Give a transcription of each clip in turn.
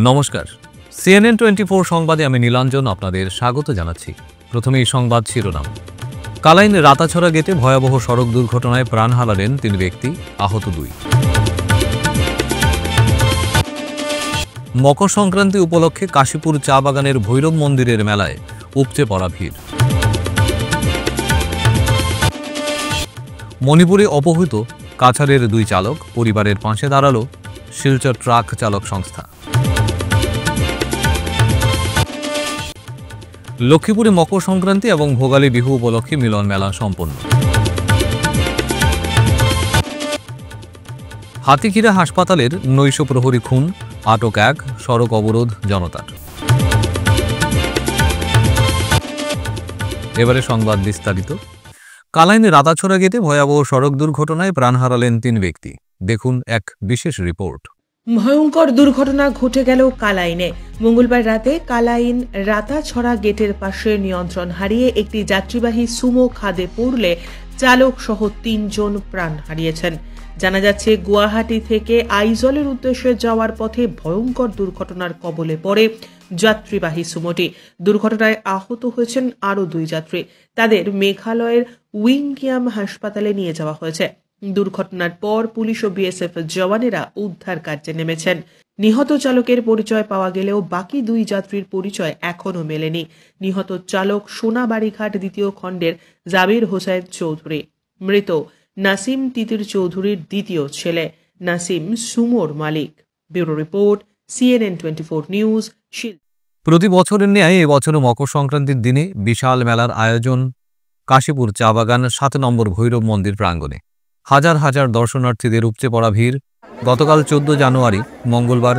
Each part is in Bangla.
নমস্কার, CNN 24 সংবাদে আমি নীলাঞ্জন আপনাদের স্বাগত জানাচ্ছি। প্রথমে এই সংবাদ শিরোনাম। কালাইন রাতাছড়া গেটে ভয়াবহ সড়ক দুর্ঘটনায় প্রাণ হারালেন 3 ব্যক্তি, আহত 2। মকর সংক্রান্তি উপলক্ষে কাশীপুর চা বাগানের ভৈরব মন্দিরের মেলায় উপচে পড়া ভিড়। মণিপুরে অপহৃত কাছাড়ের 2 চালক, পরিবারের পাশে দাঁড়ালো শিলচর ট্রাক চালক সংস্থা। লক্ষ্মীপুরে মকর সংক্রান্তি এবং ভোগালী বিহু উপলক্ষে মিলন মেলা সম্পন্ন। হাতিখিরা হাসপাতালের নৈশ প্রহরী খুন, আটক 1, সড়ক অবরোধ জনতার। এবারে সংবাদ বিস্তারিত। কালাইনে রাতাছড়া গেটে ভয়াবহ সড়ক দুর্ঘটনায় প্রাণ হারালেন 3 ব্যক্তি। দেখুন এক বিশেষ রিপোর্ট। ভয়ঙ্কর দুর্ঘটনা ঘটে গেল কালাইনে। মঙ্গলবার রাতে কালাইন রাতাছড়া গেটের পাশে নিয়ন্ত্রণ হারিয়ে একটি যাত্রীবাহী সুমো খাদে পড়লে চালক সহ 3 জন প্রাণ হারিয়েছেন। জানা যাচ্ছে, গুয়াহাটি থেকে আইজলের উদ্দেশ্যে যাওয়ার পথে ভয়ঙ্কর দুর্ঘটনার কবলে পড়ে যাত্রীবাহী সুমোটি। দুর্ঘটনায় আহত হয়েছেন আরও 2 যাত্রী। তাদের মেঘালয়ের উইংকিয়াম হাসপাতালে নিয়ে যাওয়া হয়েছে। দুর্ঘটনার পর পুলিশ ও বিএসএফ জওয়ানেরা উদ্ধার কার্যে নেমেছেন। নিহত চালকের পরিচয় পাওয়া গেলেও বাকি 2 যাত্রীর পরিচয় এখনও মেলেনি। নিহত চালক সোনাবাড়িঘাট 2য় খণ্ডের জাবির হোসেন চৌধুরী। মৃত নাসিম তিতির চৌধুরীর 2য় ছেলে। নাসিম সুমোর মালিক। Bureau report, CNN 24 news. প্রতি বছরের ন্যায় এবছরও মকর সংক্রান্তির দিনে বিশাল মেলার আয়োজন কাশীপুর চা বাগান 7 নম্বর ভৈরব মন্দির প্রাঙ্গণে। হাজার হাজার দর্শনার্থীদের উপচে পড়া ভিড়। গতকাল 14 জানুয়ারি মঙ্গলবার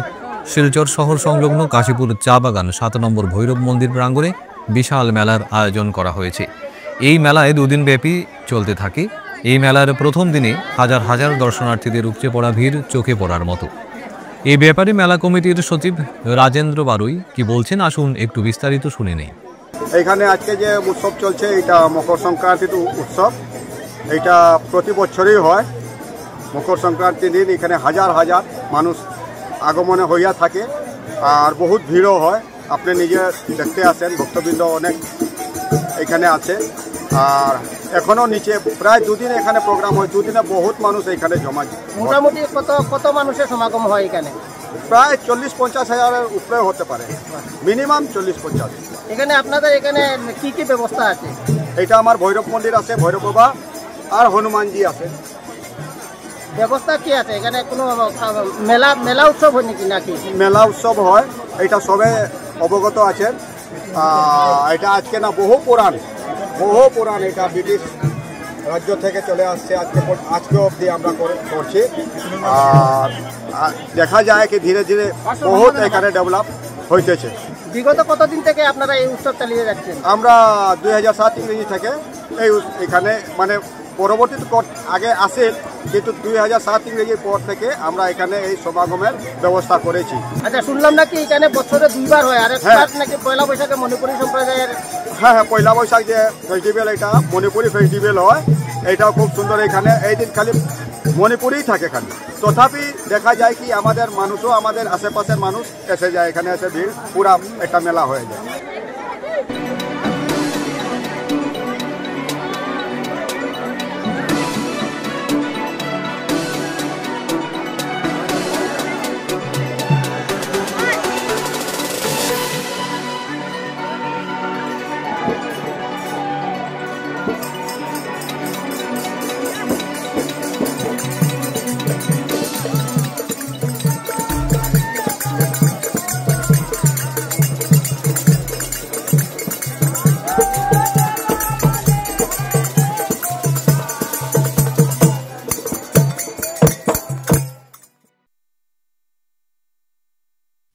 শিলচর শহর সংলগ্ন কাশীপুর চা বাগান 7 নম্বর ভৈরব মন্দির প্রাঙ্গণে বিশাল মেলার আয়োজন করা হয়েছে। এই মেলায় 2 দিন ব্যাপী চলতে থাকে। এই মেলার প্রথম দিনে হাজার হাজার দর্শনার্থীদের উপচে পড়া ভিড় চোখে পড়ার মতো। এই ব্যাপারে মেলা কমিটির সচিব রাজেন্দ্র বারুই কি বলছেন, আসুন একটু বিস্তারিত শুনে নেই। এখানে আজকে যে উৎসব চলছে, এটা মকর সংক্রান্তির উৎসব। এটা প্রতি বছরই হয়। মকর সংক্রান্তির দিন এখানে হাজার হাজার মানুষ আগমনে হইয়া থাকে, আর বহুত ভিড়ও হয়। আপনি নিজে দেখতে আসেন, ভক্তবৃন্দ অনেক এখানে আছে। আর এখনও নিচে প্রায় 2 দিন এখানে প্রোগ্রাম হয়। 2 দিনে বহুত মানুষ এখানে জমা। মোটামুটি কত মানুষের সমাগম হয় এখানে? প্রায় 40-50 হাজারের উপরে হতে পারে, মিনিমাম 40-50। এখানে আপনাদের এখানে কি কি ব্যবস্থা আছে? এটা আমার ভৈরব মন্দির আছে, ভৈরব বাবা আর হনুমানজি আছে। ব্যবস্থা কি আছে এখানে? কোনো মেলা উৎসব হয় নাকি? মেলা উৎসব হয়, এটা সবে অবগত আছেন। এটা আজকে না, বহু পুরাণ। এটা ব্রিটিশ রাজ্য থেকে চলে আসছে। আজকে অবধি আমরা করছি। আর দেখা যায় কি ধীরে ধীরে বহুত এখানে ডেভেলপ হইতেছে। বিগত কতদিন থেকে আপনারা এই উৎসব চালিয়ে যাচ্ছেন? আমরা 2007 ইংরেজি থেকে এখানে মানে পরবর্তী আগে আসে, কিন্তু 2007 ইংরেজির পর থেকে আমরা এখানে এই সমাগমের ব্যবস্থা করেছি। আচ্ছা, শুনলাম নাকি এখানে বছরে 2 বার হয়, আর নাকি পয়লা বৈশাখে মণিপুরি সম্প্রদায়ের। হ্যাঁ, পয়লা বৈশাখ যে ফেস্টিভ্যাল, এটা মণিপুরি ফেস্টিভ্যাল হয়। এটাও খুব সুন্দর। এখানে এই দিন খালি মণিপুরেই থাকে খালি। তথাপি দেখা যায় কি আমাদের মানুষও, আমাদের আশেপাশের মানুষ এসে যায়, এখানে এসে ভিড় পুরা একটা মেলা হয়ে যায়।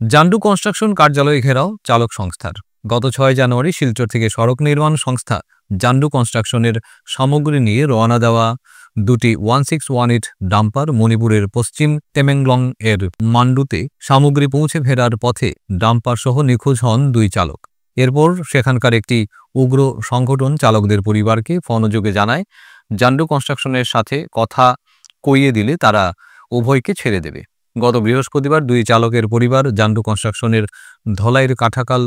জান্ডু কনস্ট্রাকশন কার্যালয় ঘেরাও চালক সংস্থার। গত 6 জানুয়ারি শিলচর থেকে সড়ক নির্মাণ সংস্থা জান্ডু কনস্ট্রাকশনের সামগ্রী নিয়ে রওনা দেওয়া 2টি 1618 ডাম্পার মণিপুরের পশ্চিম তেমেংলং এর মান্ডুতে সামগ্রী পৌঁছে ফেরার পথে ডাম্পার সহ নিখোঁজ হন 2 চালক। এরপর সেখানকার একটি উগ্র সংগঠন চালকদের পরিবারকে ফোনযোগে জানায় জান্ডু কনস্ট্রাকশনের সাথে কথা কইয়ে দিলে তারা উভয়কে ছেড়ে দেবে। গত বৃহস্পতিবার দুই চালকের পরিবার জান্ডু কনস্ট্রাকশনের ধলাইয়ের কাঠাকাল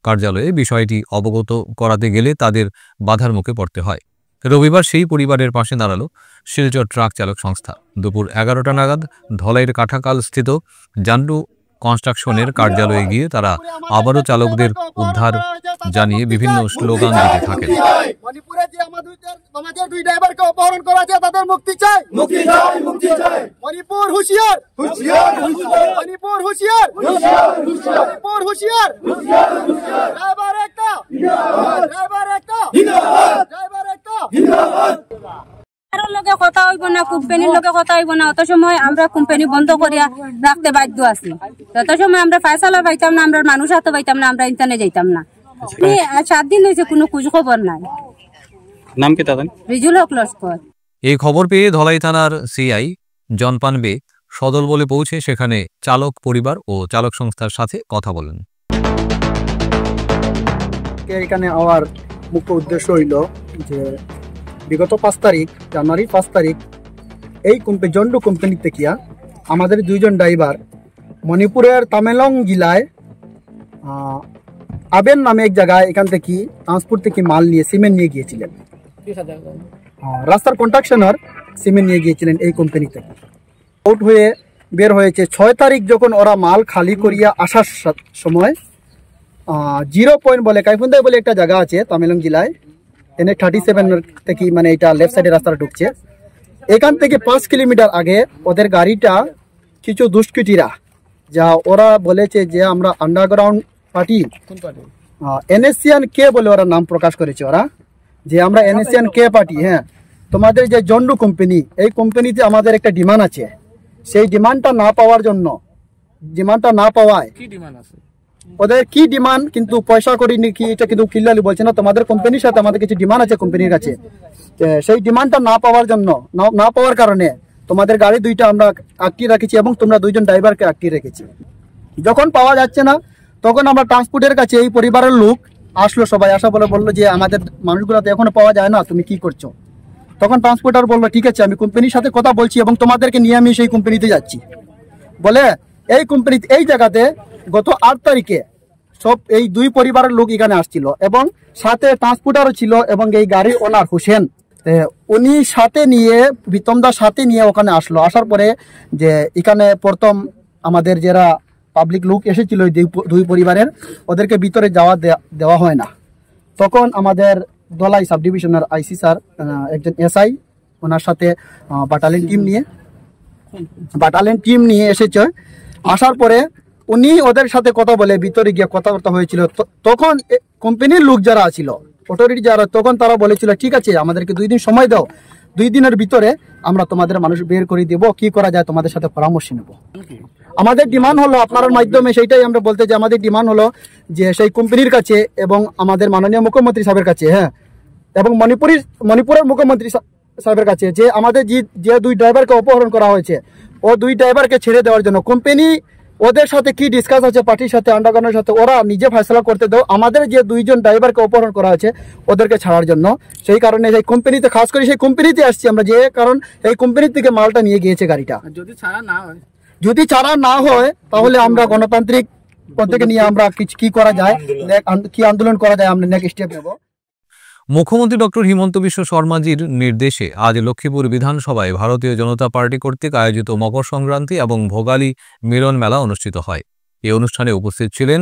কার্যালয়ে বিষয়টি অবগত করাতে গেলে তাদের বাধার মুখে পড়তে হয়। রবিবার সেই পরিবারের পাশে দাঁড়ালো শিলচর ট্রাক চালক সংস্থা। দুপুর 11টা নাগাদ ধলাইয়ের কাঠাকাল স্থিত জান্ডু কনস্ট্রাকশনের কার্যালয়ে গিয়ে তারা আবারও চালকদের উদ্ধার জানিয়ে বিভিন্ন স্লোগান দিতে থাকেন। মণিপুরে যে আমাদের দুই ড্রাইভারকে অপহরণ করা আছে তাদের মুক্তি চাই, মুক্তি চাই, মুক্তি চাই। মণিপুর হুঁশিয়ার, হুঁশিয়ার, মণিপুর হুঁশিয়ার, মণিপুর হুঁশিয়ার। ড্রাইভার একটা, ড্রাইভার একটা, ড্রাইভার একটা। লগে কথা হইব না, কোম্পানির লগে কথা হইব না। অত সময় আমরা কোম্পানি বন্ধ করিয়া রাখতে বাধ্য আছি। তত সময় আমরা ফয়সালা পাইতাম না, আমরা মানুষ হাতে পাইতাম না, আমরা ইন্টারনেট যাইতাম না। 7 দিন হয়েছে, কোনো খোঁজ খবর নাই। নাম কি তাদের? রিজুল হক লস্কর। এই খবর পেয়ে ধলাই থানার সিআই জনপান বে সদল বলে পৌঁছে সেখানে চালক পরিবার ও চালক সংস্থার সাথে কথা বলেন। এখানে আমার মুখ্য উদ্দেশ্য হইল যে বিগত 5 তারিখ জানুয়ারি 5 তারিখ এই জন্ডু কোম্পানি থেকে আমাদের দুইজন ড্রাইভার মণিপুরের তামেলং জেলায় আবেন নামে এক জায়গায় এখান থেকে ট্রান্সপোর্ট থেকে মাল নিয়ে সিমেন্ট নিয়ে গিয়েছিলেন। রাস্তার কন্ট্রাকশনার সিমেন্ট নিয়ে গিয়েছিলেন এই কোম্পানি থেকে। আউট হয়ে বের হয়েছে 6 তারিখ যখন ওরা মাল খালি করিয়া আসার সময় 0 পয়েন্ট বলে কাইফুন্দাই বলে একটা জায়গা আছে তামেলং জেলায়, এনে 37 থেকে মানে এটা লেফট সাইডে রাস্তাটা ঢুকছে। এখান থেকে 5 কিলোমিটার আগে ওদের গাড়িটা কিছু দুষ্কৃতীরা যা ওরা বলেছে যে আমরা আন্ডারগ্রাউন্ড পার্টি এনএসসিয়ান কে বলে ওরা নাম প্রকাশ করেছে ওরা, যে আমরা এনএসসিয়ান কে পার্টি। হ্যাঁ, তোমাদের যে জন্ডু কোম্পানি, এই কোম্পানিতে আমাদের একটা ডিমান্ড আছে। সেই ডিমান্ডটা না পাওয়ার জন্য, ডিমান্ডটা না পাওয়ায় ওদের কি ডিমান্ড কিন্তু পয়সা করি নাকি এটা কিন্তু ক্লিয়ারলি বলছে না। তোমাদের কোম্পানির সাথে আমাদের কিছু ডিমান্ড আছে কোম্পানির কাছে, সেই ডিমান্ডটা না পাওয়ার জন্য, না পাওয়ার কারণে তোমাদের গাড়ি দুইটা আমরা আটকে রেখেছি এবং তোমরা দুইজন ড্রাইভারকে আটকে রেখেছি। যখন পাওয়া যাচ্ছে না তখন আমরা ট্রান্সপোর্টের কাছে এই পরিবারের লোক আসলো, সবাই আসা বলে বললো যে আমাদের মানুষগুলো তো এখনো পাওয়া যায় না, তুমি কি করছো? তখন ট্রান্সপোর্টার বললো ঠিক আছে আমি কোম্পানির সাথে কথা বলছি এবং তোমাদেরকে নিয়ে আমি সেই কোম্পানিতে যাচ্ছি বলে এই কোম্পানি এই জায়গাতে গত 8 তারিখে সব এই দুই পরিবারের লোক এখানে আসছিল এবং সাথে ট্রান্সপোর্টারও ছিল এবং এই গাড়ির ওনার হোসেন উনি সাথে নিয়ে বিতমদার সাথে নিয়ে ওখানে আসলো। আসার পরে যে এখানে প্রথম আমাদের যারা পাবলিক লোক এসেছিল দুই পরিবারের, ওদেরকে ভিতরে যাওয়া দেওয়া হয় না। তখন আমাদের ধলাই সাব ডিভিশনের আইসি স্যার একজন এসআই ওনার সাথে বাটালিয়ন টিম নিয়ে এসেছে। আসার পরে উনি ওদের সাথে কথা বলে ভিতরে গিয়ে কথাবার্তা হয়েছিল। তখন কোম্পানির লোক যারা ছিল, অথরিটি যারা, তখন তারা বলেছিল ঠিক আছে আমাদেরকে 2 দিন সময় দাও, 2 দিনের ভিতরে আমরা তোমাদের মানুষ বের করে দেবো, কি করা যায় তোমাদের সাথে পরামর্শ নেব। আমাদের ডিমান্ড হলো আপনার মাধ্যমে সেইটাই আমরা বলতে চাই, আমাদের ডিমান্ড হলো যে সেই কোম্পানির কাছে এবং আমাদের মাননীয় মুখ্যমন্ত্রী সাহেবের কাছে, হ্যাঁ, এবং মণিপুরের মুখ্যমন্ত্রী সাহেবের কাছে যে আমাদের যে 2 ড্রাইভারকে অপহরণ করা হয়েছে ও 2 ড্রাইভারকে ছেড়ে দেওয়ার জন্য কোম্পানি ওদের সাথে কি ডিসকাস আছে পার্টির সাথে আন্ডারগ্রাউন্ডের সাথে ওরা নিজে ফয়সলা করতে দাও, আমাদের যে 2 জন ড্রাইভারকে অপহরণ করা হয়েছে ওদেরকে ছাড়ার জন্য। সেই কারণে সেই কোম্পানিতে, খাস করে সেই কোম্পানিতে আসছি আমরা, যে কারণ এই কোম্পানি থেকে মালটা নিয়ে গিয়েছে গাড়িটা। যদি ছাড়া না হয় তাহলে আমরা গণতান্ত্রিক পদ্ধতি নিয়ে আমরা কি করা যায়, কি আন্দোলন করা যায়, আমরা নেক্সট স্টেপ নেব। মুখ্যমন্ত্রী ডক্টর হিমন্ত বিশ্ব শর্মাজির নির্দেশে আজ লক্ষ্মীপুর বিধানসভায় ভারতীয় জনতা পার্টি কর্তৃক আয়োজিত মকর সংক্রান্তি এবং ভোগালী মিলন মেলা অনুষ্ঠিত হয়। এই অনুষ্ঠানে উপস্থিত ছিলেন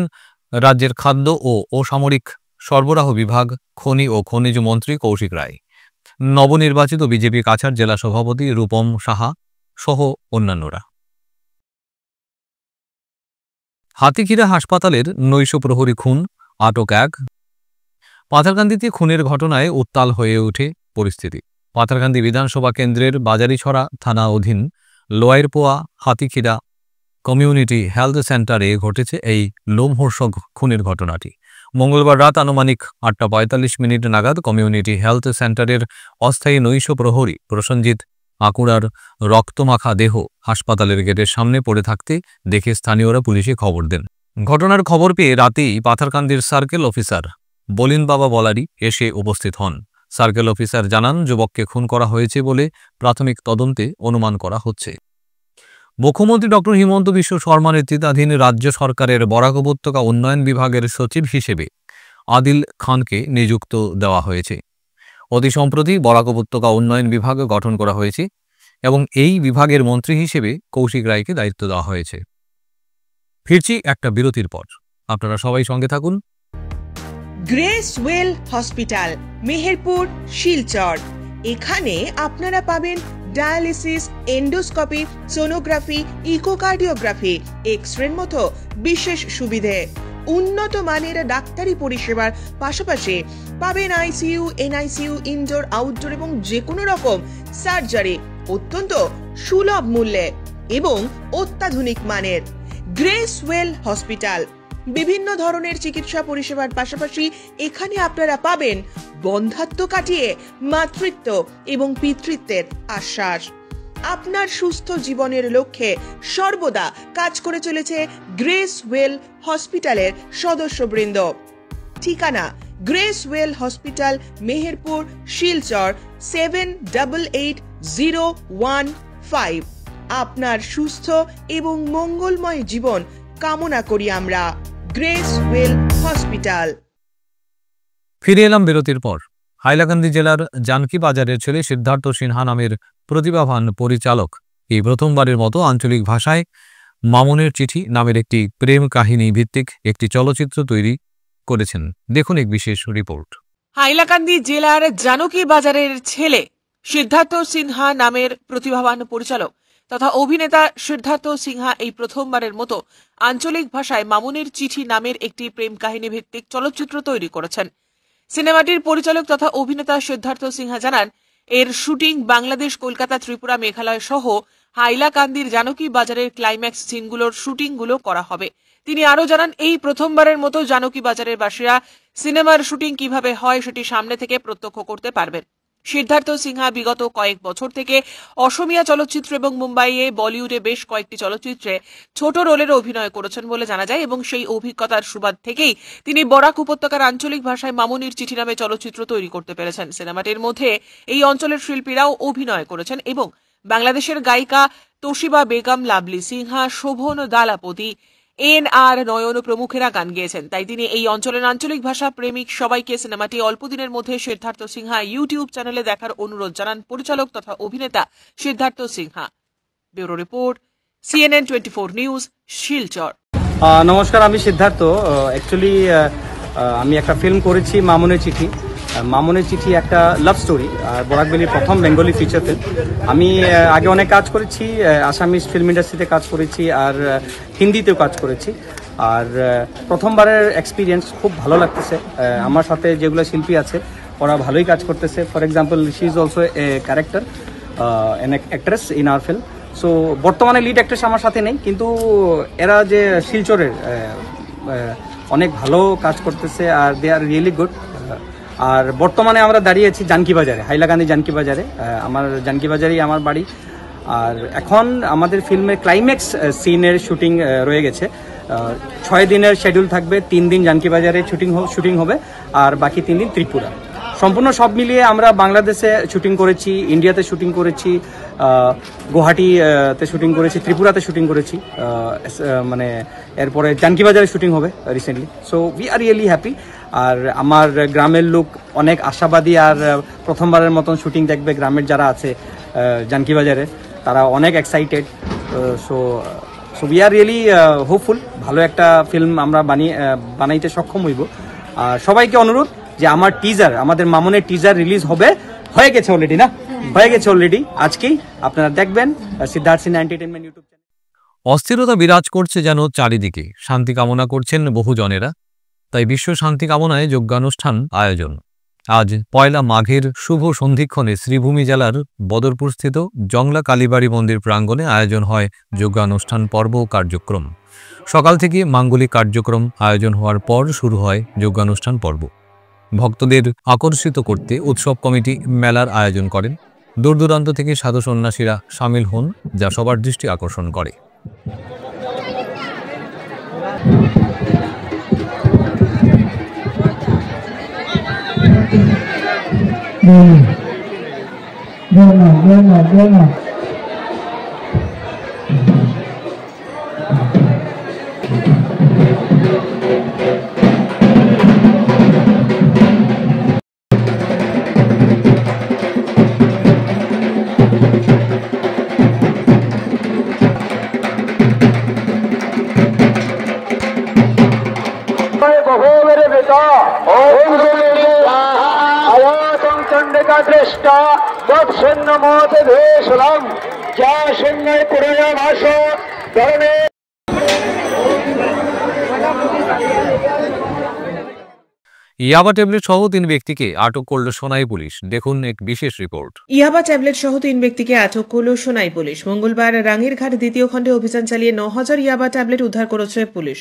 রাজ্যের খাদ্য ও অসামরিক সরবরাহ বিভাগ, খনি ও খনিজ মন্ত্রী কৌশিক রায়, নবনির্বাচিত বিজেপি কাছাড় জেলা সভাপতি রূপম সাহা সহ অন্যান্যরা। হাতিখিরা হাসপাতালের নৈশ প্রহরী খুন, আটক 1। পাথারকান্দিতে খুনের ঘটনায় উত্তাল হয়ে ওঠে পরিস্থিতি। পাথারকান্দি বিধানসভা কেন্দ্রের বাজারিছড়া থানা অধীন লোয়ারপোয়া হাতিখিরা কমিউনিটি হেলথ সেন্টারে ঘটেছে এই লোমহর্ষক খুনের ঘটনাটি। মঙ্গলবার রাত আনুমানিক 8:45 নাগাদ কমিউনিটি হেলথ সেন্টারের অস্থায়ী নৈশ প্রহরী প্রসঞ্জিৎ আকুড়ার রক্তমাখা দেহ হাসপাতালের গেটের সামনে পড়ে থাকতে দেখে স্থানীয়রা পুলিশে খবর দেন। ঘটনার খবর পেয়ে রাতেই পাথারকান্দির সার্কেল অফিসার বলিন বাবা বলারি এসে উপস্থিত হন। সার্কেল অফিসার জানান যুবককে খুন করা হয়েছে বলে প্রাথমিক তদন্তে অনুমান করা হচ্ছে। মুখ্যমন্ত্রী ডক্টর হিমন্ত বিশ্ব শর্মা নেতৃত্বাধীন রাজ্য সরকারের বরাক উপত্যকা উন্নয়ন বিভাগের সচিব হিসেবে আদিল খানকে নিযুক্ত দেওয়া হয়েছে। অতি সম্প্রতি বরাক উপত্যকা উন্নয়ন বিভাগ গঠন করা হয়েছে এবং এই বিভাগের মন্ত্রী হিসেবে কৌশিক রায়কে দায়িত্ব দেওয়া হয়েছে। ফিরছি একটা বিরতির পর, আপনারা সবাই সঙ্গে থাকুন। Grace well hospital, Meherpur, Silchar. এখানে আপনারা পাবেন ডায়ালিসিস, এন্ডোস্কোপি, সোনোগ্রাফি, ইকোকার্ডিওগ্রাফি, এক্স-রের মতো বিশেষ সুবিধে। উন্নত মানের ডাক্তারি পরিষেবার পাশাপাশি পাবেন আইসিইউ, এনআইসিইউ, ইনডোর, আউটডোর এবং যে কোনো রকম সার্জারি অত্যন্ত সুলভ মূল্যে এবং অত্যাধুনিক মানের। গ্রেস ওয়েল হসপিটাল বিভিন্ন ধরনের চিকিৎসা পরিষেবার পাশাপাশি এখানে আপনারা পাবেন বন্ধ্যাত্ব কাটিয়ে মাতৃত্ব এবং পিতৃত্বের আশ্বাস। আপনার সুস্থ জীবনের লক্ষ্যে সর্বদা কাজ করে চলেছে গ্রেস ওয়েল হসপিটালের সদস্যবৃন্দ। ঠিকানা grace well hospital, Meherpur, Silchar 788015। আপনার সুস্থ এবং মঙ্গলময় জীবন কামনা করি আমরা। Grace well hospital. ফিরে এলাম বিরতির পর। হাইলাকান্দি জেলার জানকি বাজারের ছেলে সিদ্ধার্থ সিনহা নামের প্রতিভাবান পরিচালক এই প্রথমবারের মতো আঞ্চলিক ভাষায় মামুনের চিঠি নামের একটি প্রেম কাহিনী ভিত্তিক একটি চলচ্চিত্র তৈরি করেছেন। দেখুন এক বিশেষ রিপোর্ট। হাইলাকান্দি জেলার জানকী বাজারের ছেলে সিদ্ধার্থ সিনহা নামের প্রতিভাবান পরিচালক তথা অভিনেতা সিদ্ধার্থ সিনহা এই প্রথমবারের মতো আঞ্চলিক ভাষায় মামুনের চিঠি নামের একটি প্রেম কাহিনী ভিত্তিক চলচ্চিত্র তৈরি করেছেন। সিনেমাটির পরিচালক তথা অভিনেতা সিদ্ধার্থ সিনহা জানান, এর শুটিং বাংলাদেশ, কলকাতা, ত্রিপুরা, মেঘালয় সহ হাইলাকান্দির জানকী বাজারের ক্লাইম্যাক্স সিনগুলোর শুটিংগুলো করা হবে। তিনি আরও জানান, এই প্রথমবারের মতো জানকী বাজারের বাসীরা সিনেমার শুটিং কিভাবে হয় সেটি সামনে থেকে প্রত্যক্ষ করতে পারবেন। সিদ্ধার্থ সিনহা বিগত কয়েক বছর থেকে অসমীয়া চলচ্চিত্র এবং মুম্বাইয়ে, বলিউডে বেশ কয়েকটি চলচ্চিত্রে ছোট রোলের অভিনয় করেছেন বলে জানা যায় এবং সেই অভিজ্ঞতার সুবাদ থেকেই তিনি বরাক উপত্যকার আঞ্চলিক ভাষায় মামুনির চিঠি নামে চলচ্চিত্র তৈরি করতে পেরেছেন। সিনেমাটির মধ্যে এই অঞ্চলের শিল্পীরাও অভিনয় করেছেন এবং বাংলাদেশের গায়িকা তোশিবা বেগম, লাভলি সিনহা, শোভন দালাপতি, এন.আর. নয়ন প্রমুখেরা গান গেয়েছেন। তাই তিনি এই অঞ্চলের আঞ্চলিক ভাষা প্রেমিক সবাইকে সিনেমাটি অল্প দিনের মধ্যে সিদ্ধার্থ সিনহা ইউটিউব চ্যানেলে দেখার অনুরোধ জানান পরিচালক তথা অভিনেতা Siddharth Sinha. Bureau report, CNN 24 news, Silchar. নমস্কার, আমি সিদ্ধার্থ। অ্যাকচুয়ালি আমি একটা ফিল্ম করেছি মামুনের চিঠি। মামুনের চিঠি একটা লাভ স্টোরি, আর বরাকভ্যালির প্রথম বেঙ্গলি ফিচার ফিল্ম। আমি আগে অনেক কাজ করেছি, আসামিজ ফিল্ম ইন্ডাস্ট্রিতে কাজ করেছি আর হিন্দিতেও কাজ করেছি। আর প্রথমবারের এক্সপিরিয়েন্স খুব ভালো লাগতেছে। আমার সাথে যেগুলো শিল্পী আছে ওরা ভালোই কাজ করতেছে। For example, she is also a character, N actress in our film. So বর্তমানে লিড অ্যাক্ট্রেস আমার সাথে নেই, কিন্তু এরা যে শিলচরের অনেক ভালো কাজ করতেছে আর দে আর রিয়েলি গুড। আর বর্তমানে আমরা দাঁড়িয়েছি জানকী বাজারে, হাইলাকান্দি জানকী বাজারে। আমার জানকী বাজারেই আমার বাড়ি। আর এখন আমাদের ফিল্মের ক্লাইম্যাক্স সিনের শুটিং রয়ে গেছে। 6 দিনের শিডিউল থাকবে। 3 দিন জানকী বাজারে শুটিং হবে আর বাকি 3 দিন ত্রিপুরা। সম্পূর্ণ সব মিলিয়ে আমরা বাংলাদেশে শুটিং করেছি, ইন্ডিয়াতে শুটিং করেছি, গুয়াহাটিতে শুটিং করেছি, ত্রিপুরাতে শুটিং করেছি, মানে এরপরে জানকী বাজারে শুটিং হবে recently. So we are really happy. আর আমার গ্রামের লোক অনেক আশাবাদী, আর প্রথমবারের মতন শুটিং দেখবে গ্রামের যারা আছে জানকী বাজারে, তারা অনেক excited. So we are really hopeful ভালো একটা ফিল্ম আমরা বানাইতে সক্ষম হইব। আর সবাইকে অনুরোধ যে আমার টিজার, আমাদের মামুনের টিজার রিলিজ হয়ে গেছে অলরেডি, না হয়ে গেছে অলরেডি, আজকেই আপনারা দেখবেন Siddharth Sinha entertainment YouTube channel. অস্থিরতা বিরাজ করছে যেন চারিদিকে, শান্তি কামনা করছেন বহুজনেরা। তাই বিশ্ব শান্তি কামনায় যজ্ঞানুষ্ঠান আয়োজন। আজ 1 মাঘের শুভ সন্ধিক্ষণে শ্রীভূমি জেলার বদরপুরস্থিত জংলা কালীবাড়ি মন্দির প্রাঙ্গণে আয়োজন হয় যজ্ঞানুষ্ঠান পর্ব কার্যক্রম। সকাল থেকে মাঙ্গলিক কার্যক্রম আয়োজন হওয়ার পর শুরু হয় যজ্ঞানুষ্ঠান পর্ব। ভক্তদের আকর্ষিত করতে উৎসব কমিটি মেলার আয়োজন করেন। দূর দূরান্ত থেকে সাধু সন্ন্যাসীরা সামিল হন, যা সবার দৃষ্টি আকর্ষণ করে। দৃষ্টা তৎসন্ন মত ভেষলাম যা শূন্যয় পুরোয় ভাষ ধরনে। ইয়াবা ট্যাবলেট সহ 3 ব্যক্তিকে আটক করল সোনাই পুলিশ। দেখুন এক বিশেষ রিপোর্ট। ইয়াবা ট্যাবলেট সহ 3 ব্যক্তিকে আটক করল সোনাই পুলিশ। মঙ্গলবার রাঙ্গিরঘাট দ্বিতীয় খণ্ডে অভিযান চালিয়ে 9000 ইয়াবা ট্যাবলেট উদ্ধার করেছে পুলিশ।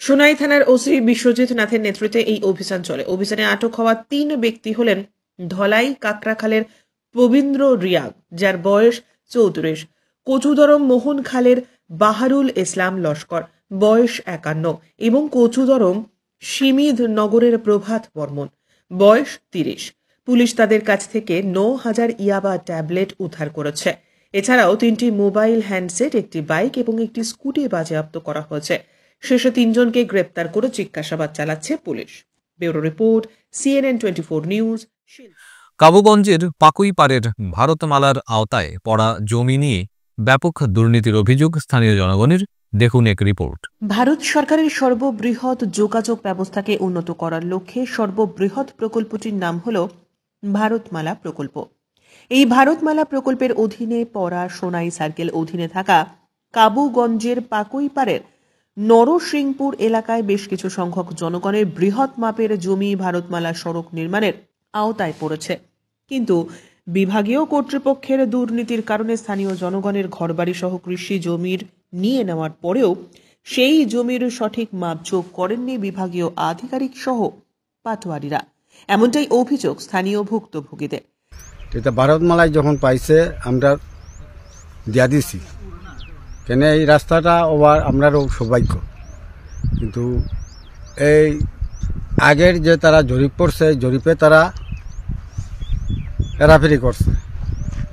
সোনাই থানার ওসি বিশ্বজিৎ নাথের নেতৃত্বে এই অভিযান চলে। অভিযানে আটক হওয়া 3 ব্যক্তি হলেন ধলাই কাকড়াখালের পবিন্দ্র রিয়াগ, যার বয়স 34, কচুদরম মোহন খালের বাহারুল ইসলাম লস্কর, বয়স 51, এবং কচুদরম সিমিদ নগরের প্রভাত বর্মন, বয়স 30। পুলিশ তাদের কাছ থেকে 9000 ইয়াবা ট্যাবলেট উদ্ধার করেছে। এছাড়াও 3টি মোবাইল হ্যান্ডসেট, একটি বাইক এবং একটি স্কুটি বাজেয়াপ্ত করা হয়েছে। শেষে 3 জনকে গ্রেপ্তার করে জিজ্ঞাসাবাদ চালাচ্ছে পুলিশ। Bureau report, CNN 24 news. কাবুগঞ্জের পাকুইপাড়ের ভারতমালার আওতায় পড়া জমি নিয়ে ব্যাপক দুর্নীতির অভিযোগ স্থানীয় জনগণের। দেখুন এক রিপোর্ট। ভারত সরকারের সর্ববৃহৎ যোগাযোগ ব্যবস্থাকে উন্নত করার লক্ষ্যে সর্ববৃহৎ প্রকল্পটির নাম হল ভারতমালা প্রকল্প। এই ভারতমালা প্রকল্পের অধীনে পড়া সোনাই সার্কেল অধীনে থাকা কাবুগঞ্জের পাকুইপাড়ের নরসিংপুর এলাকায় বেশ কিছু সংখ্যক জনগণের বৃহৎ মাপের জমি ভারতমালা সড়ক নির্মাণের আওতায় পড়েছে। কিন্তু বিভাগীয় কর্তৃপক্ষের দুর্নীতির কারণে স্থানীয় জনগণের ঘরবাড়ি সহ কৃষি জমির নিয়ে নেওয়ার পরেও সেই জমির সঠিক মাপজোক করেননি বিভাগীয় আধিকারিক সহ পাটোয়ারিরা। এমনটাই অভিযোগ স্থানীয় ভুক্তভোগীদের। এটা ভারতমালায় যখন পাইছে আমরা দিয়া দিছি, কেন এই রাস্তাটা ওভার আমরারও সৌভাগ্য। কিন্তু এই আগের যে তারা জরিপ করছে, জরিপে তারা হেরাফেরি করছে,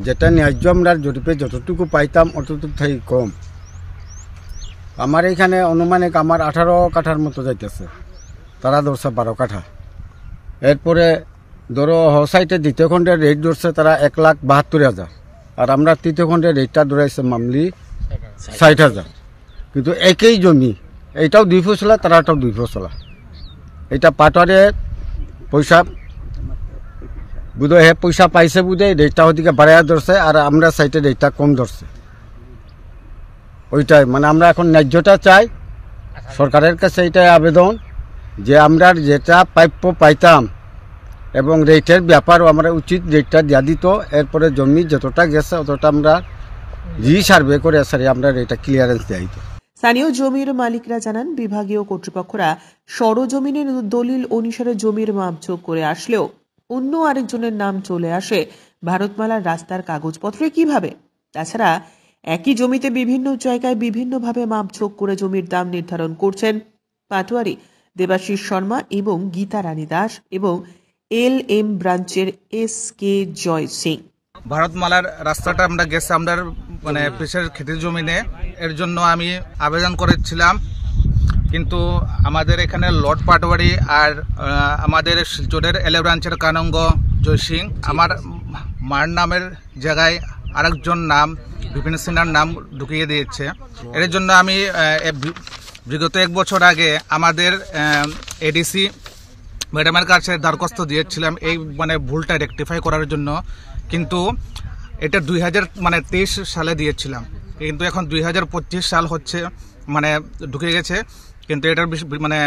যেটা ন্যায্য আমরা জরিপে যতটুকু পাইতাম অতটুকু থেকে কম। আমার এইখানে অনুমানিক আমার 18 কাঠার মতো যাইতেছে, তারা ধরছে 12 কাঠা। এরপরে ধরো সাইটে দ্বিতীয় খণ্ডের রেট ধরছে তারা 1,72,000, আর আমরা তৃতীয় খণ্ডের রেটটা ধরাইছে মামলি 60,000। কিন্তু একই জমি, এইটাও 2 ফসলা, তারাটাও 2 ফসলা। এটা পাটরে পয়সা বুধহয় পয়সা পাইছে বুধে রেটটা ওদিকে বাড়াইয়া ধরছে, আর আমরা সাইটে রেটটা কম ধরছে। ওইটাই মানে আমরা এখন ন্যায্যটা চাই সরকারের কাছে। এইটাই আবেদন যে আমরা যেটা প্রাপ্য পাইতাম এবং রেটের ব্যাপারও আমরা উচিত রেটটা দিয়া দিত। এরপরে জমি যতটা গেছে অতটা আমরা সার্ভে করে আমরা রেটটা ক্লিয়ারেন্স দেয়। স্থানীয় জমির মালিকরা জানান, বিভাগীয় কর্তৃপক্ষরা সরজমিনের দলিল অনুসারে জমির মাপজোক করে আসলেও অন্য আরেকজনের নাম চলে আসে ভারতমালার রাস্তার কাগজপত্রে কিভাবে? তাছাড়া একই জমিতে বিভিন্ন জায়গায় বিভিন্নভাবে মাপজোক করে জমির দাম নির্ধারণ করছেন পাটোয়ারি দেবাশিস শর্মা এবং গীতা রানী দাস এবং LM ব্রাঞ্চের SK জয় সিং। ভারতমালার রাস্তাটা আমরা গেছে আমরা মানে পেশের খেতের জমিনে, এর জন্য আমি আবেদন করেছিলাম। কিন্তু আমাদের এখানে লর্ড পাটোয়ারি আর আমাদের শিলচরের LM ব্রাঞ্চের কানঙ্গ জয় সিং আমার মার নামের জায়গায় আরেকজন নাম বিপিন সিনহার নাম ঢুকিয়ে দিয়েছে। এর জন্য আমি বিগত 1 বছর আগে আমাদের ADC ম্যাডামের কাছে দরখাস্ত দিয়েছিলাম এই মানে ভুলটা রেকটিফাই করার জন্য। কিন্তু এটা 2023 সালে দিয়েছিলাম, কিন্তু এখন 2025 সাল হচ্ছে, মানে ঢুকে গেছে, কিন্তু এটার মানে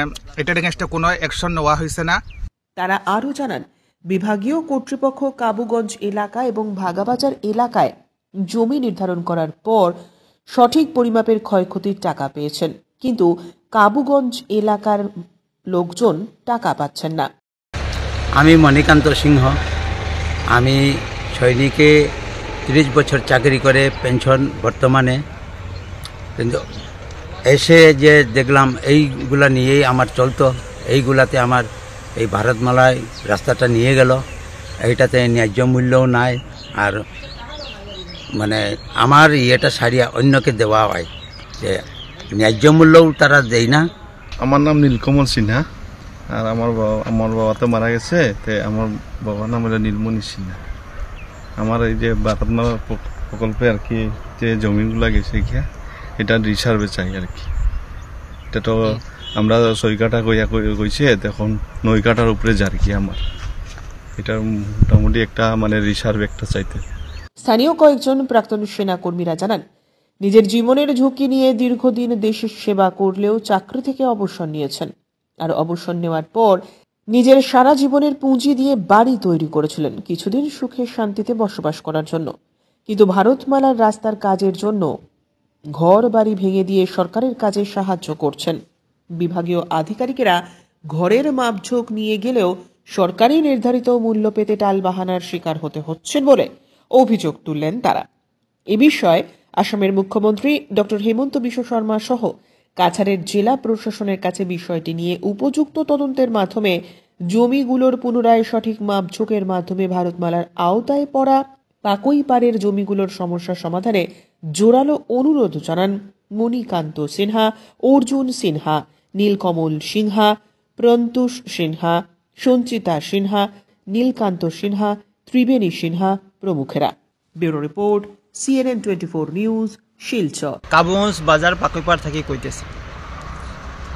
এটার এগেইনস্টে কোনো অ্যাকশন নেওয়া হয়েছে না। তারা আরও জানান, বিভাগীয় কর্তৃপক্ষ কাবুগঞ্জ এলাকা এবং ভাগাবাজার এলাকায় জমি নির্ধারণ করার পর সঠিক পরিমাপের ক্ষয়ক্ষতির টাকা পেয়েছেন, কিন্তু কাবুগঞ্জ এলাকার লোকজন টাকা পাচ্ছেন না। আমি মণিকান্ত সিংহ, আমি সৈনিকে 30 বছর চাকরি করে পেনশন বর্তমানে, কিন্তু এসে যে দেখলাম এইগুলা নিয়েই আমার চলতো, এইগুলাতে আমার এই ভারতমালায় রাস্তাটা নিয়ে গেল, এইটাতে ন্যায্য মূল্যও নাই, আর মানে আমার ইয়েটা সারিয়া অন্যকে দেওয়া হয়, যে ন্যায্য মূল্যও তারা দেয় না। আমার নাম নীলকমল সিনহা, আর আমার বাবা তো মারা গেছে, আমার বাবার নাম হলো নীলমণি সিনহা। আমার এই যে ভারতমালা প্রকল্পে আর কি যে জমিগুলো গেছে এটা রিসার্ভে চাই আর কি। এটা তো আমরা 6 কাঠা কইছে, এখন 9 কাঠার উপরে যার কি আমার এটা মোটামুটি একটা মানে রিসার্ভ একটা চাইতে। স্থানীয় কয়েকজন প্রাক্তন সেনাকর্মীরা জানান, নিজের জীবনের ঝুঁকি নিয়ে দীর্ঘদিন দেশের সেবা করলেও চাকরি থেকে অবসর নিয়েছেন। আর অবসর নেওয়ার পর নিজের সারা জীবনের পুঁজি দিয়ে বাড়ি তৈরি করেছিলেন কিছুদিন সুখে শান্তিতে বসবাস করার জন্য। কিন্তু ভারতমালার রাস্তার কাজের জন্য ঘর বাড়ি ভেঙে দিয়ে সরকারের কাজে সাহায্য করছেন। বিভাগীয় আধিকারিকেরা ঘরের মাপঝোঁক নিয়ে গেলেও সরকারি নির্ধারিত মূল্য পেতে টালবাহানার শিকার হতে হচ্ছেন বলে অভিযোগ তুললেন তারা। এ বিষয়ে আসামের মুখ্যমন্ত্রী ডক্টর হেমন্ত বিশ্ব শর্মা সহ কাছাড়ের জেলা প্রশাসনের কাছে বিষয়টি নিয়ে উপযুক্ত তদন্তের মাধ্যমে জমিগুলোর পুনরায় সঠিক মাপঝোঁকের মাধ্যমে ভারতমালার আওতায় পড়া পাকই পাড়ের জমিগুলোর সমস্যা সমাধানে জোরালো অনুরোধ জানান মণিকান্ত সিনহা, অর্জুন সিনহা, নীলকমল সিনহা, প্রন্তুষ সিনহা, সঞ্চিতা সিনহা, নীলকান্ত সিনহা, ত্রিবেণী সিনহা প্রমুখেরা। Bureau report, CNN 24 news, Silchar. কাবুন্স বাজার পাকইপাড় থেকে কইতেছি।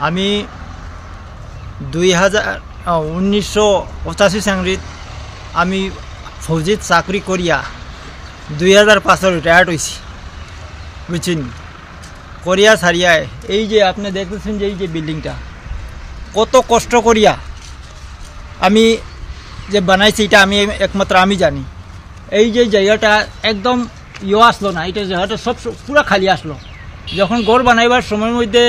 আমি 1985 সাংরিত আমি ফৌজিত চাকরি করিয়া 2005 রিটায়ার্ড হয়েছি, বুঝছেন। করিয়া সারিয়ায় এই যে আপনি দেখতেছেন যে এই যে বিল্ডিংটা কত কষ্ট করিয়া আমি যে বানাইছি, এটা আমি একমাত্র আমি জানি। এই যে জায়গাটা একদম আসলো না, এটা জায়গাটা সব পুরা খালি আসলো। যখন ঘর বানাইবার সময়ের মধ্যে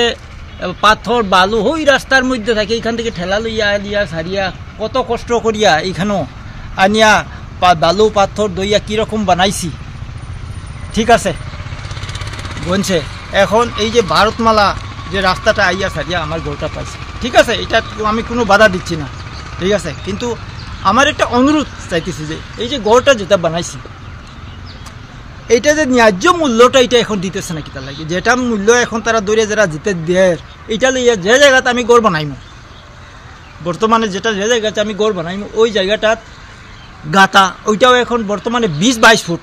পাথর বালু ওই রাস্তার মধ্যে থাকে, এখান থেকে ঠেলা লইয়া লিয়া সারিয়া কত কষ্ট করিয়া এইখানেও আনিয়া বালু পাথর দইয়া কীরকম বানাইছি, ঠিক আছে বলছে। এখন এই যে ভারতমালা যে রাস্তাটা আইয়া সারিয়া আমার ঘরটা পাইছে, ঠিক আছে, এটা আমি কোনো বাধা দিচ্ছি না, ঠিক আছে। কিন্তু আমার একটা অনুরোধ চাইতেছি যে এই যে ঘরটা যেটা বানাইছি, এইটা যে ন্যায্য মূল্যটা এটা এখন দিতেছে না, কিতা লাগে যেটা মূল্য এখন তারা দৌড়ে যারা জিতে দেয়, এইটা লইয়া যে জায়গাতে আমি ঘর বানাইমু, বর্তমানে যেটা যে জায়গাতে আমি ঘর বানাইমু ওই জায়গাটাত গাতা ওইটাও এখন বর্তমানে 20-22 ফুট।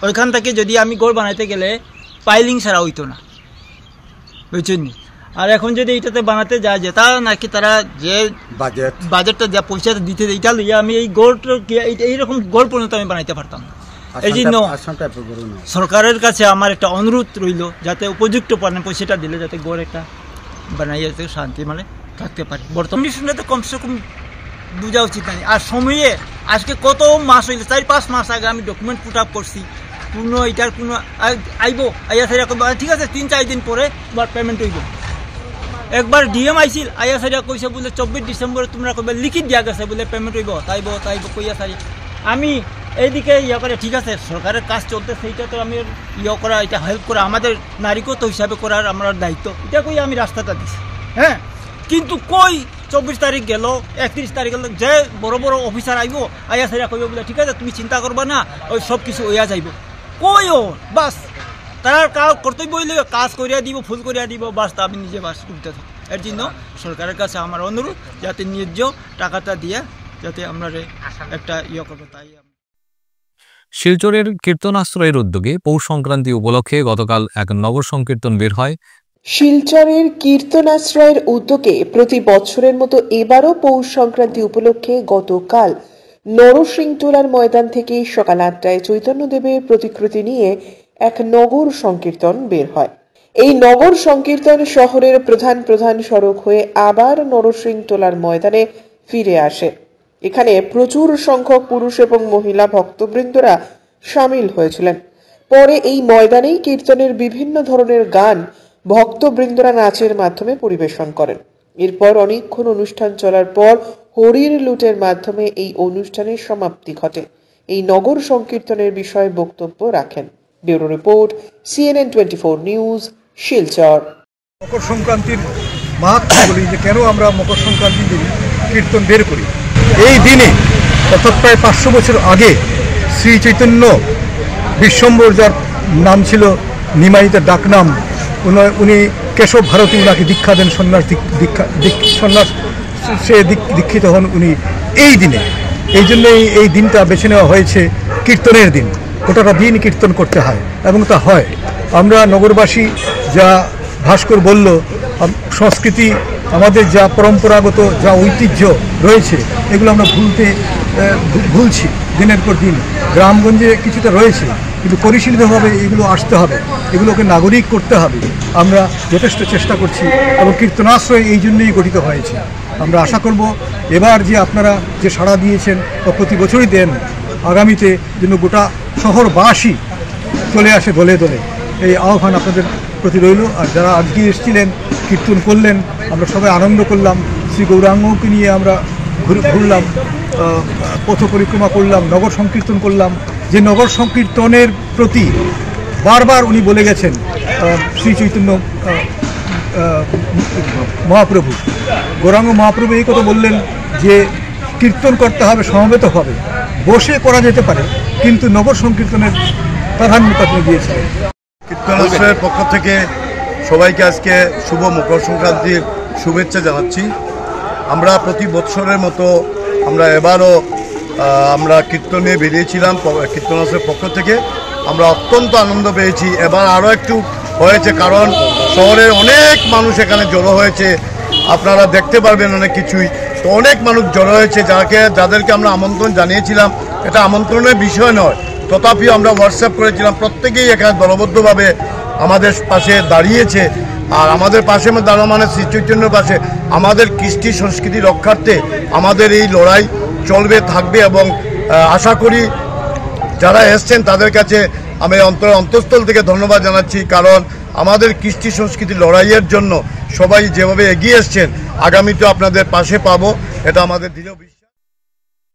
ওইখান থেকে যদি আমি ঘর বানাইতে গেলে পাইলিং ছাড়া হইতো না, বুঝছেন। আর এখন যদি এইটাতে বানাতে যায় যেটা নাকি তারা যে বাজেটটা যা পয়সা দিতে, এইটা লইয়া আমি এই গড়টা এইরকম গড় পর্যন্ত আমি বানাইতে পারতাম না। এই জন্য সরকারের কাছে আমার একটা অনুরোধ রইল, যাতে উপযুক্ত পয়সাটা দিলে যাতে গড় একটা বানাই যাতে শান্তি মানে থাকতে পারে। বর্তমান শুনলে কমসে কম বোঝা উচিত নাই। আর সময়ে আজকে কত মাস হইলে 4-5 মাস আগে আমি ডকুমেন্ট পুট আপ করছি, কোনো এটার কোনো আইব আইয়া সারিয়া ঠিক আছে, 3-4 দিন পরে আবার পেমেন্ট হইব। একবার ডিএম আইছিল, আইয়া সারিয়া কইছে বলে 24 ডিসেম্বরে তোমরা কবে লিখিত দিয়া গেছে বলে পেমেন্ট হইব, তাইব কইয়া সারি আমি এইদিকে ইয়ে করে, ঠিক আছে সরকারের কাজ চলতে, সেইটা তো আমি ইয়ে করা, এটা হেল্প করা আমাদের নারীগত হিসাবে করার আমার দায়িত্ব, এটা কই আমি রাস্তাটা দিছি। হ্যাঁ, কিন্তু কই 24 তারিখ গেল, 31 তারিখ গেল, যে বড় বড় অফিসার আইব আইয়া সারিয়া কইব বলে ঠিক আছে তুমি চিন্তা করবা না, ওই সব কিছু হইয়া যাইব। কইও বাস তার কর্তব্য হইলে কাজ করিয়া দিব, ফুল করিয়া দিব, বাস তা আমি নিজে বাস উঠতে থাকি। এর জন্য সরকারের কাছে আমার অনুরোধ যাতে ন্যায্য টাকাটা দিয়ে যাতে আমরা একটা ইয়ে করবো। তাই শিলচরের কীর্তনাশ্রয়ের উদ্যোগে পৌষ সংক্রান্তি উপলক্ষে গতকাল এক নগর সংকীর্তন বের হয়। শিলচরের কীর্তনাশ্রয়ের উদ্যোগে প্রতি বছরের মতো এবারও পৌষ সংক্রান্তি উপলক্ষে গতকাল নরসিংটোলার ময়দান থেকে সকাল 8টায় চৈতন্যদেবের প্রতিকৃতি নিয়ে এক নগর সংকীর্তন বের হয়। এই নগর সংকীর্তন শহরের প্রধান প্রধান সড়ক হয়ে আবার নরসিংটোলার ময়দানে ফিরে আসে। এখানে প্রচুর সংখ্যক পুরুষ এবং মহিলা ভক্তবৃন্দরা সামিল হয়েছিলেন। পরে এই ময়দানেই কীর্তনের বিভিন্ন ধরনের গান ভক্তবৃন্দরা নাচের মাধ্যমে পরিবেশন করেন। এরপর অনেকক্ষণ অনুষ্ঠান চলার পর হরির লুটের মাধ্যমে এই অনুষ্ঠানের সমাপ্তি ঘটে। এই নগর সংকীর্তনের বিষয়ে বক্তব্য রাখেন bureau report, CNN 24 news, Silchar. মকর সংক্রান্তির মাহাত্ম্য বলি যে কেন আমরা মকর সংক্রান্তির দিন কীর্তন বের করি। এই দিনে অর্থাৎ প্রায় 500 বছর আগে শ্রী চৈতন্য বিশ্বম্বর, যার নাম ছিল নিমাইতে ডাকনাম, উনি কেশব ভারতী ওনাকে দীক্ষা দেন, সন্ন্যাস সে দীক্ষিত হন উনি এই দিনে। এই জন্যই এই দিনটা বেছে নেওয়া হয়েছে কীর্তনের দিন। গোটাটা দিন কীর্তন করতে হয় এবং তা হয়। আমরা নগরবাসী, যা ভাস্কর বলল, সংস্কৃতি আমাদের যা পরম্পরাগত যা ঐতিহ্য রয়েছে এগুলো আমরা ভুলছি দিনের পর দিন। গ্রামগঞ্জে কিছুটা রয়েছে, কিন্তু পরিশীলিতভাবে এগুলো আসতে হবে, এগুলোকে নাগরিক করতে হবে। আমরা যথেষ্ট চেষ্টা করছি এবং কীর্তনাশ্রয় এই জন্যই গঠিত হয়েছে। আমরা আশা করব এবার যে আপনারা যে সাড়া দিয়েছেন বা প্রতি বছরই দেন, আগামীতে যেন গোটা শহরবাসী চলে আসে দলে দলে, এই আহ্বান আপনাদের প্রতি রইল। আর যারা আজকে এসেছিলেন, কীর্তন করলেন, আমরা সবাই আনন্দ করলাম। শ্রী গৌরাঙ্গকে নিয়ে আমরা ঘুরলাম, পথ পরিক্রমা করলাম, নগর সংকীর্তন করলাম। যে নগর সংকীর্তনের প্রতি বারবার উনি বলে গেছেন শ্রী চৈতন্য মহাপ্রভু, গৌরাঙ্গ মহাপ্রভু এই কথা বললেন যে কীর্তন করতে হবে সমবেতভাবে, বসে করা যেতে পারে, কিন্তু নগর সংকীর্তনের প্রাধান্যতা তিনি দিয়েছেন। কীর্তনাশ্রয়ের পক্ষ থেকে সবাইকে আজকে শুভ মকর সংক্রান্তির শুভেচ্ছা জানাচ্ছি। আমরা প্রতি বৎসরের মতো আমরা এবারও আমরা কীর্তনে বেরিয়েছিলাম কীর্তনাশ্রয়ের পক্ষ থেকে। আমরা অত্যন্ত আনন্দ পেয়েছি। এবার আরও একটু হয়েছে, কারণ শহরের অনেক মানুষ এখানে জড়ো হয়েছে, আপনারা দেখতে পারবেন অনেক কিছুই। তো অনেক মানুষ জড়ো হয়েছে, যাদেরকে আমরা আমন্ত্রণ জানিয়েছিলাম, এটা আমন্ত্রণের বিষয় নয়, তথাপিও আমরা হোয়াটসঅ্যাপ করেছিলাম, প্রত্যেকেই এখানে দলবদ্ধভাবে আমাদের পাশে দাঁড়িয়েছে। আর আমাদের পাশে দাঁড়ানো মানে শ্রী চৈতন্যের পাশে। আমাদের কৃষ্টি সংস্কৃতি রক্ষার্থে আমাদের এই লড়াই চলবে, থাকবে, এবং আশা করি যারা এসছেন তাদের কাছে আমি অন্তঃস্থল থেকে ধন্যবাদ জানাচ্ছি, কারণ আমাদের কৃষ্টি সংস্কৃতি লড়াইয়ের জন্য সবাই যেভাবে এগিয়ে এসছেন, আগামীতে আপনাদের পাশে পাবো, এটা আমাদের দৃঢ় বিশ্বাস।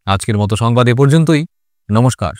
আজকের মতো সংবাদ এ পর্যন্তই। নমস্কার।